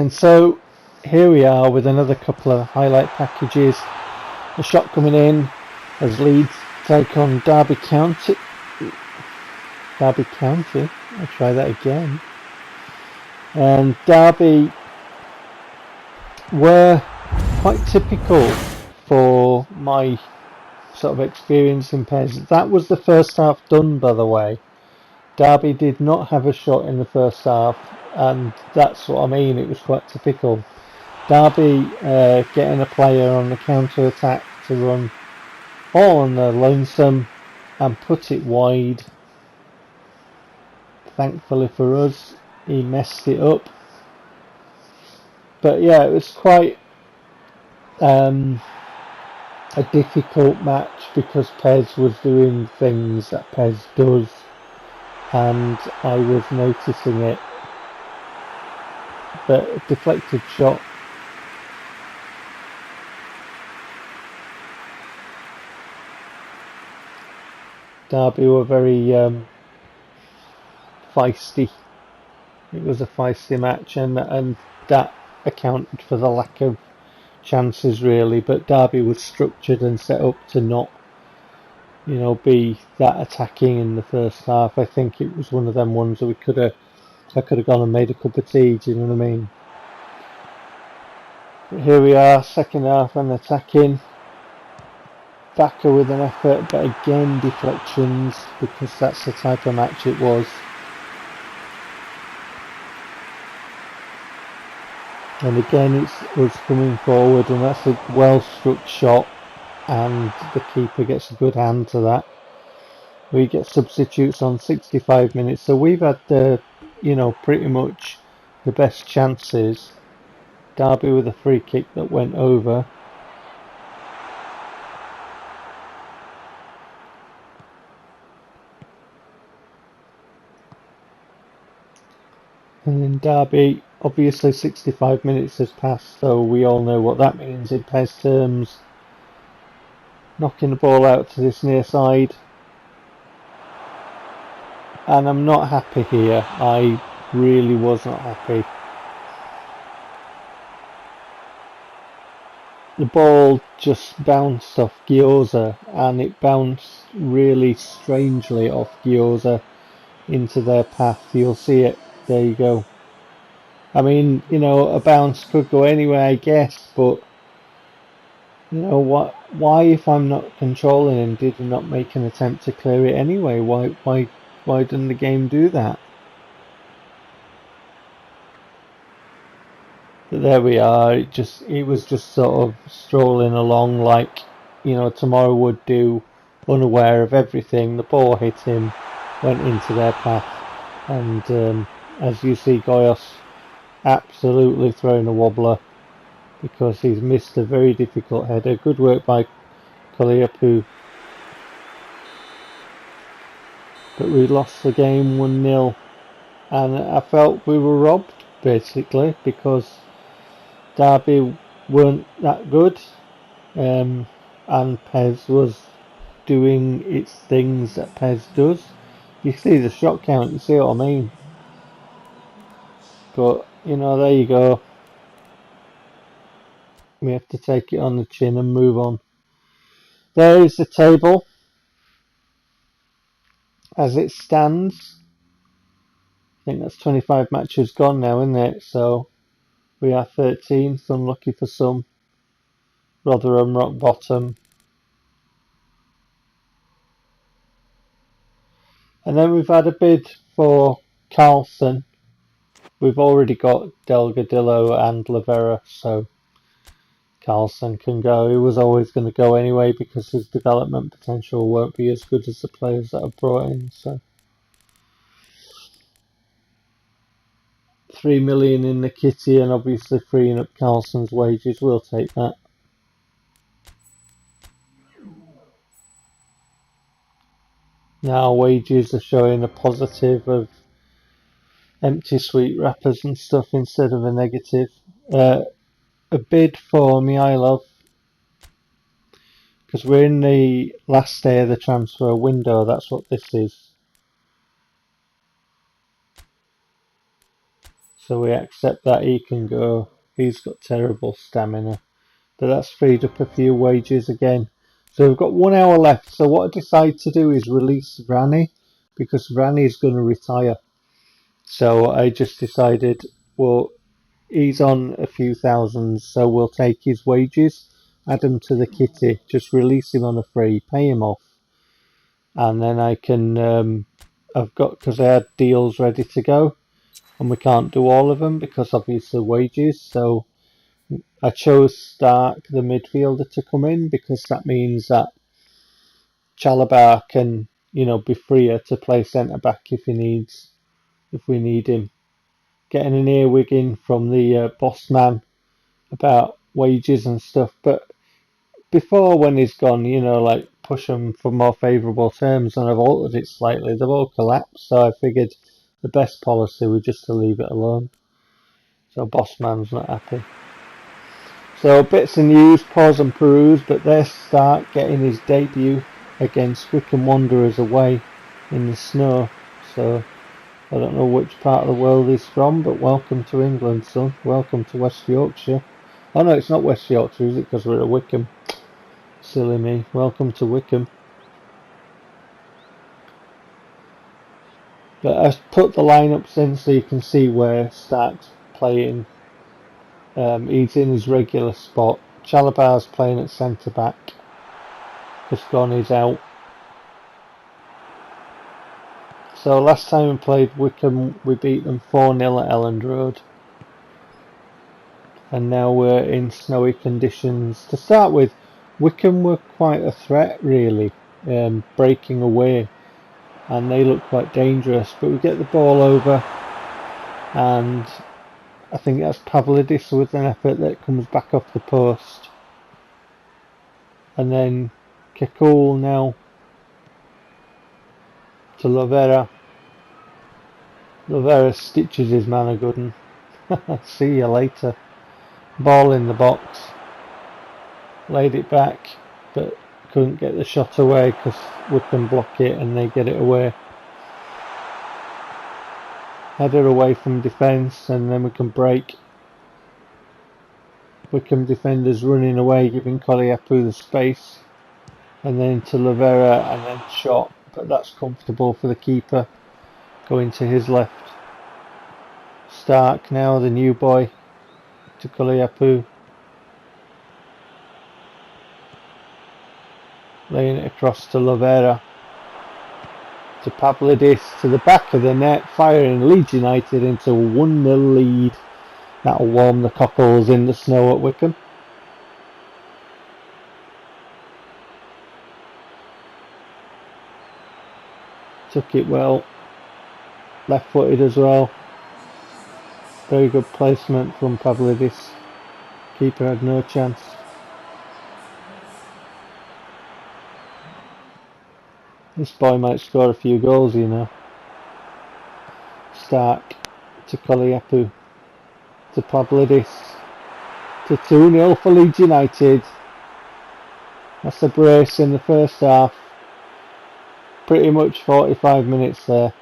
And so here we are with another couple of highlight packages. A shot coming in as Leeds take on Derby County. Derby County? I'll try that again. And Derby were quite typical for my sort of experience in PES. That was the first half done, by the way. Derby did not have a shot in the first half, and that's what I mean, it was quite typical. Derby getting a player on the counter attack to run all on their lonesome and put it wide. Thankfully for us, he messed it up. But yeah, it was quite a difficult match because PES was doing things that PES does, and I was noticing it. But a deflected shot. Derby were very feisty. It was a feisty match, and that accounted for the lack of chances really. But Derby was structured and set up to not, be that attacking in the first half. I think it was one of them ones that I could have gone and made a cup of tea. Do you know what I mean? But here we are, second half and attacking. Backer with an effort, but again deflections, because that's the type of match it was. And again it's us coming forward, and that's a well struck shot, and the keeper gets a good hand to that. We get substitutes on 65 minutes, so we've had pretty much the best chances. Derby with a free kick that went over. And then Derby, obviously 65 minutes has passed, so we all know what that means in PES terms. Knocking the ball out to this near side. And I'm not happy here. I really was not happy. The ball just bounced off Gyoza, and it bounced really strangely off Gyoza into their path. You'll see it. There you go. I mean, a bounce could go anywhere, I guess, but why if I'm not controlling him, did he not make an attempt to clear it anyway? Why didn't the game do that? But there we are. It was just sort of strolling along like tomorrow would do, unaware of everything. The ball hit him, went into their path, and as you see, Goyos absolutely throwing a wobbler because he's missed a very difficult header. Good work by Koliapu. But we lost the game 1-0, and I felt we were robbed basically because Derby weren't that good, and PES was doing its things that PES does. You see the shot count, you see what I mean? But there you go. We have to take it on the chin and move on. There is the table as it stands. I think that's 25 matches gone now, isn't it? So we are 13th, unlucky for some. Rotherham rock bottom. And then we've had a bid for Carlson. We've already got Delgadillo and Lavera, so Carlson can go. He was always going to go anyway because his development potential won't be as good as the players that are brought in. So 3 million in the kitty, and obviously freeing up Carlson's wages. We'll take that. Now wages are showing a positive of empty sweet wrappers and stuff instead of a negative. A bid for Mihailov, because we're in the last day of the transfer window. That's what this is. So we accept that he can go. He's got terrible stamina. But that's freed up a few wages again. So we've got 1 hour left. So what I decide to do is release Rani, because Rani is going to retire. So I just decided, well, he's on a few thousands, so we'll take his wages, add him to the kitty, just release him on a free, pay him off, and then I can, I've got, because I had deals ready to go, and we can't do all of them because obviously wages, so I chose Stark, the midfielder, to come in, because that means that Chalabar can, be freer to play centre back if we need him. Getting an earwig in from the boss man about wages and stuff, but before, when he's gone, like push them for more favourable terms, and I've altered it slightly. They've all collapsed, so I figured the best policy was just to leave it alone. So boss man's not happy. So bits of news, pause and peruse, but there's Stark getting his debut against Wycombe Wanderers away in the snow. So I don't know which part of the world he's from, but welcome to England, son. Welcome to West Yorkshire. Oh no, it's not West Yorkshire, is it? Because we're at Wycombe. Silly me. Welcome to Wycombe. But I've put the lineups in so you can see where Stark's playing. He's in his regular spot. Chalabar's playing at centre back, because Gonny's out. So last time we played Wycombe, we beat them 4-0 at Elland Road. And now we're in snowy conditions. To start with, Wycombe were quite a threat, really, breaking away, and they look quite dangerous. But we get the ball over, and I think that's Pavlidis with an effort that comes back off the post. And then Kekul now to Lovera. Lovera stitches his man a good one. See you later. Ball in the box. Laid it back, but couldn't get the shot away because Wycombe block it and they get it away. Header away from defence, and then we can break. Wycombe defenders running away, giving Koliapu the space, and then to Lovera, and then shot, but that's comfortable for the keeper, going to his left. Stark now, the new boy, to Koliapu, laying it across to Lovera, to Pavlidis, to the back of the net, firing Leeds United into a 1-0 lead. That'll warm the cockles in the snow at Wycombe. Took it well, left footed as well. Very good placement from Pavlidis. Keeper had no chance. This boy might score a few goals, Stark to Koliapu, to Pavlidis, to 2-0 for Leeds United. That's a brace in the first half. Pretty much 45 minutes there.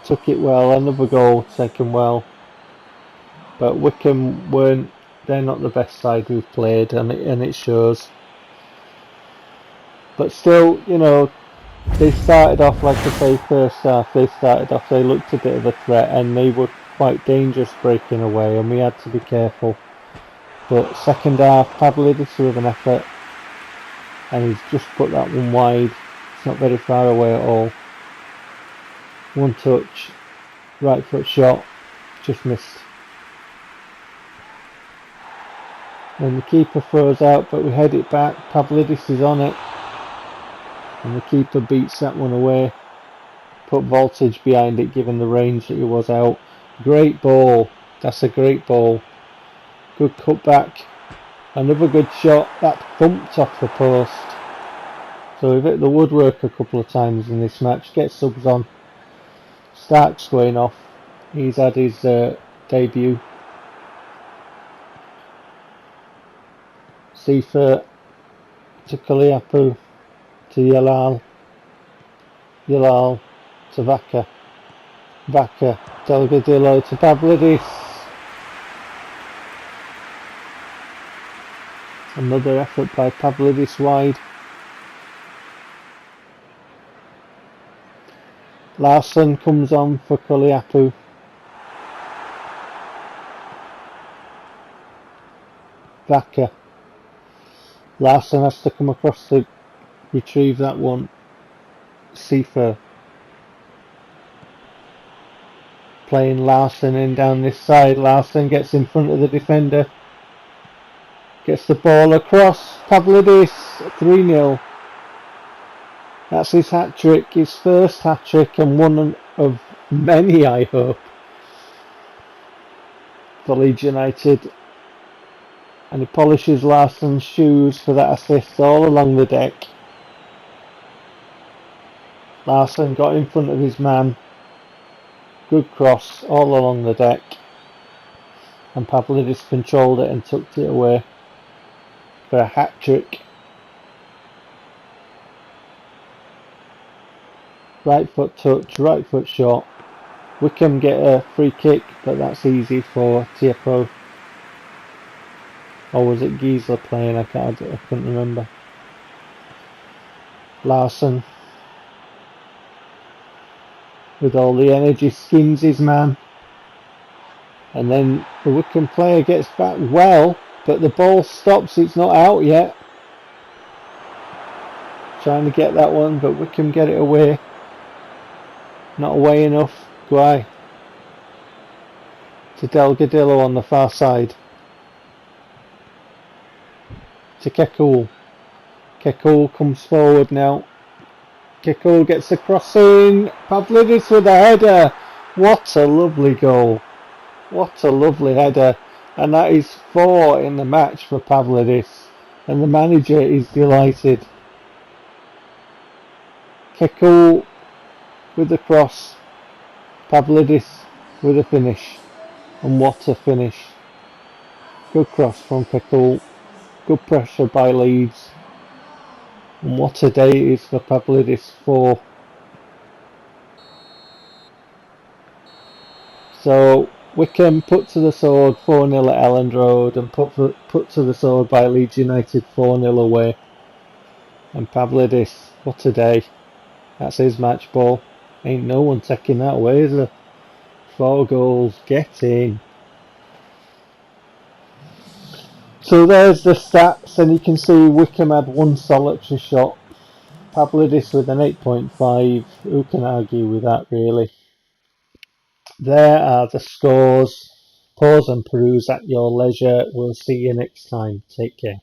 Took it well, another goal taken well. But Wycombe they're not the best side we've played, and it shows. But still, they started off, like I say, first half, they looked a bit of a threat, and they were quite dangerous breaking away, and we had to be careful. But second half, Pavlidis with an effort, and he's just put that one wide. It's not very far away at all. One touch, right foot shot, just missed. And the keeper throws out, but we head it back. Pavlidis is on it, and the keeper beats that one away. Put voltage behind it, given the range that he was out. Great ball. That's a great ball. Good cutback. Another good shot. That thumped off the post. So we've hit the woodwork a couple of times in this match. Get subs on. Stark's going off. He's had his debut. Seifert to Koliapu, to Yalal. Yalal to Vaca. Vaca. Delgadillo to Pavlidis. Another effort by Pavlidis wide. Larsson comes on for Koliapu. Vaca. Larsson has to come across to retrieve that one. Seifer playing Larsson in down this side. Larsson gets in front of the defender. Gets the ball across. Pavlidis 3-0. That's his hat-trick, his first hat-trick and one of many, I hope, for Leeds United. And he polishes Larsson's shoes for that assist all along the deck. Larsson got in front of his man. Good cross all along the deck. And Pavlidis controlled it and tucked it away for a hat-trick. Right foot touch, right foot shot. Wycombe get a free kick, but that's easy for Tiapo. Or was it Giesler playing? I couldn't remember. Larsson, with all the energy, skins his man. And then the Wycombe player gets back well, but the ball stops, it's not out yet. Trying to get that one, but Wycombe get it away. Not away enough. Guay to Delgadillo on the far side. To Kekul. Kekul comes forward now. Kekul gets the cross in. Pavlidis with a header. What a lovely goal. What a lovely header. And that is 4 in the match for Pavlidis. And the manager is delighted. Kekul with the cross. Pavlidis with a finish. And what a finish. Good cross from Kekul. Good pressure by Leeds. And what a day it is for Pavlidis. 4. So Wycombe put to the sword 4-0 at Elland Road and put to the sword by Leeds United 4-0 away. And Pavlidis, what a day. That's his match ball. Ain't no one taking that away, is there? 4 goals, get in. So there's the stats, and you can see Wycombe had 1 solitary shot. Pavlidis with an 8.5. Who can argue with that, really? There are the scores. Pause and peruse at your leisure. We'll see you next time. Take care.